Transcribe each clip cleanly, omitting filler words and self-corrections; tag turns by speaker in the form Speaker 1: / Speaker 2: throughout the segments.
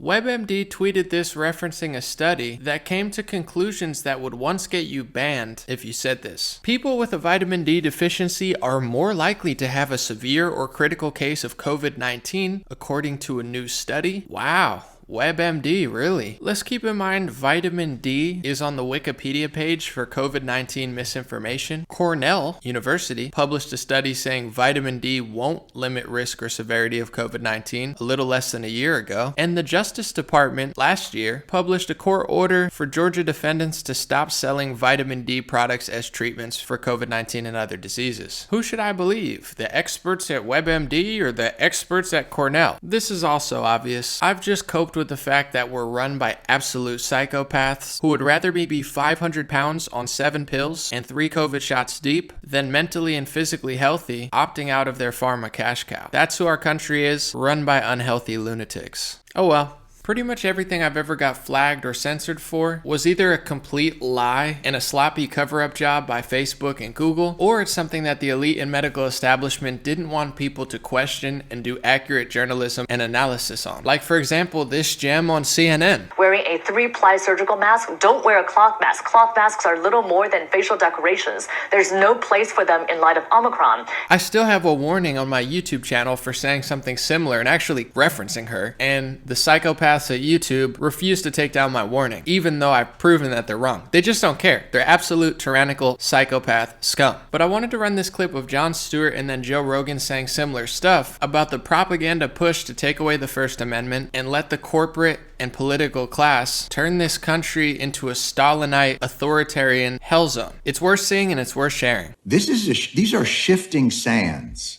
Speaker 1: WebMD tweeted this referencing a study that came to conclusions that would once get you banned if you said this. People with a vitamin D deficiency are more likely to have a severe or critical case of COVID-19, according to a new study. Wow. WebMD, really? Let's keep in mind vitamin D is on the Wikipedia page for COVID-19 misinformation. Cornell University published a study saying vitamin D won't limit risk or severity of COVID-19 a little less than a year ago. And the Justice Department last year published a court order for Georgia defendants to stop selling vitamin D products as treatments for COVID-19 and other diseases. Who should I believe? The experts at WebMD or the experts at Cornell? This is also obvious. I've just coped with the fact that we're run by absolute psychopaths who would rather me be 500 pounds on 7 pills and 3 COVID shots deep than mentally and physically healthy, opting out of their pharma cash cow. That's who our country is, run by unhealthy lunatics. Oh well. Pretty much everything I've ever got flagged or censored for was either a complete lie and a sloppy cover-up job by Facebook and Google, or it's something that the elite and medical establishment didn't want people to question and do accurate journalism and analysis on. Like, for example, this gem on CNN.
Speaker 2: Wearing a 3-ply surgical mask, don't wear a cloth mask. Cloth masks are little more than facial decorations. There's no place for them in light of Omicron.
Speaker 1: I still have a warning on my YouTube channel for saying something similar and actually referencing her, and the psychopaths at YouTube refuse to take down my warning, even though I've proven that they're wrong. They just don't care. They're absolute tyrannical psychopath scum. But I wanted to run this clip of Jon Stewart and then Joe Rogan saying similar stuff about the propaganda push to take away the First Amendment and let the corporate and political class turn this country into a Stalinite authoritarian hell zone. It's worth seeing and it's worth sharing.
Speaker 3: These are shifting sands.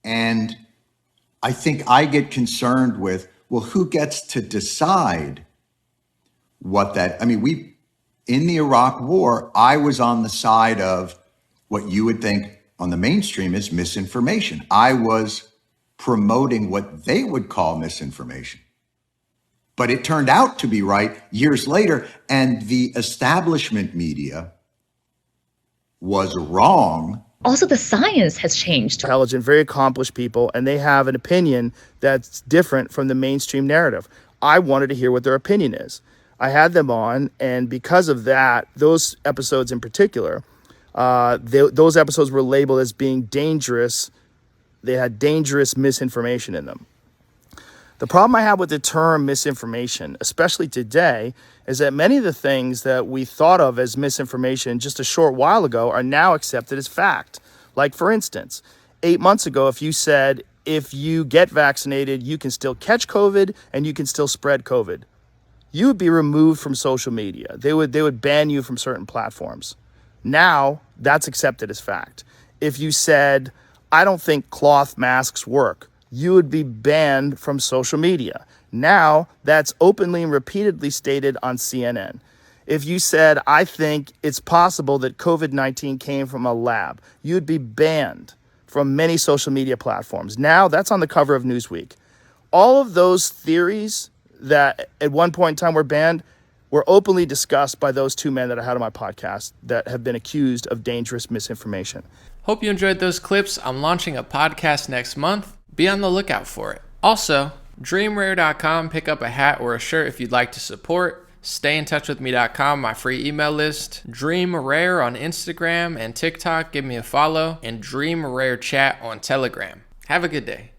Speaker 3: And I think I get concerned with, well, who gets to decide what that, in the Iraq War, I was on the side of what you would think on the mainstream is misinformation. I was promoting what they would call misinformation. But it turned out to be right years later, and the establishment media was wrong.
Speaker 4: Also, the science has changed.
Speaker 5: Intelligent, very accomplished people, and they have an opinion that's different from the mainstream narrative. I wanted to hear what their opinion is. I had them on, and because of that, those episodes in particular, those episodes were labeled as being dangerous. They had dangerous misinformation in them. The problem I have with the term misinformation, especially today, is that many of the things that we thought of as misinformation just a short while ago are now accepted as fact. Like, for instance, 8 months ago, if you said, if you get vaccinated, you can still catch COVID and you can still spread COVID, you would be removed from social media. They would ban you from certain platforms. Now, that's accepted as fact. If you said, I don't think cloth masks work, you would be banned from social media. Now, that's openly and repeatedly stated on CNN. If you said, I think it's possible that COVID-19 came from a lab, you'd be banned from many social media platforms. Now, that's on the cover of Newsweek. All of those theories that at one point in time were banned were openly discussed by those 2 men that I had on my podcast that have been accused of dangerous misinformation.
Speaker 1: Hope you enjoyed those clips. I'm launching a podcast next month. Be on the lookout for it. Also, dreamrare.com, pick up a hat or a shirt if you'd like to support. Stayintouchwithme.com, my free email list. DreamRare on Instagram and TikTok, give me a follow. And DreamRare Chat on Telegram. Have a good day.